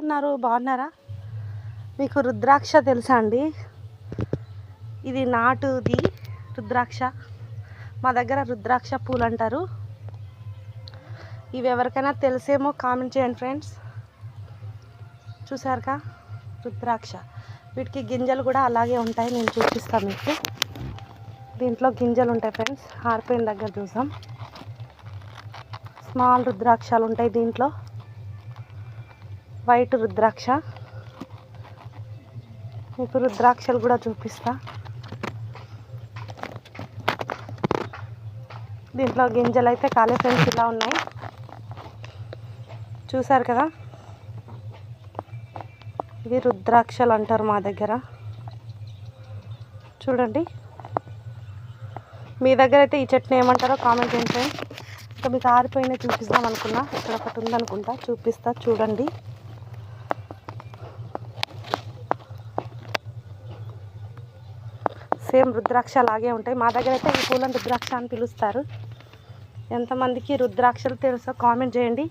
ఉన్నారు? బాగున్నారా? మీకు రుద్రాక్ష తెలుసా అండి? ఇది నాటుది రుద్రాక్ష. మా దగ్గర రుద్రాక్ష పూలు అంటారు. ఇవి ఎవరికైనా తెలిసేమో కామెంట్ చేయండి ఫ్రెండ్స్. చూసారుగా రుద్రాక్ష. వీటికి గింజలు కూడా అలాగే ఉంటాయి, నేను చూపిస్తాను మీకు. దీంట్లో గింజలు ఉంటాయి ఫ్రెండ్స్. ఆరిపోయిన దగ్గర చూసాం. స్మాల్ రుద్రాక్షలు ఉంటాయి దీంట్లో. వైట్ రుద్రాక్ష. మీకు రుద్రాక్షలు కూడా చూపిస్తా. దీంట్లో గింజలు అయితే కాలే ఫ్రెండ్స్, ఇలా ఉన్నాయి. చూసారు కదా, ఇవి రుద్రాక్షలు అంటారు మా దగ్గర. చూడండి, మీ దగ్గర అయితే ఈ చెట్టుని ఏమంటారో కామెంట్ చేయండి. ఇంకా మీకు ఆరిపోయినా చూపిస్తాం అనుకున్నా. ఇక్కడ ఒకటి ఉందనుకుంటా, చూపిస్తా చూడండి. సేమ్ రుద్రాక్ష అలాగే ఉంటాయి. మా దగ్గర అయితే ఈ పూలను రుద్రాక్ష అని పిలుస్తారు. ఎంతమందికి రుద్రాక్షలు తెలుసో కామెంట్ చేయండి.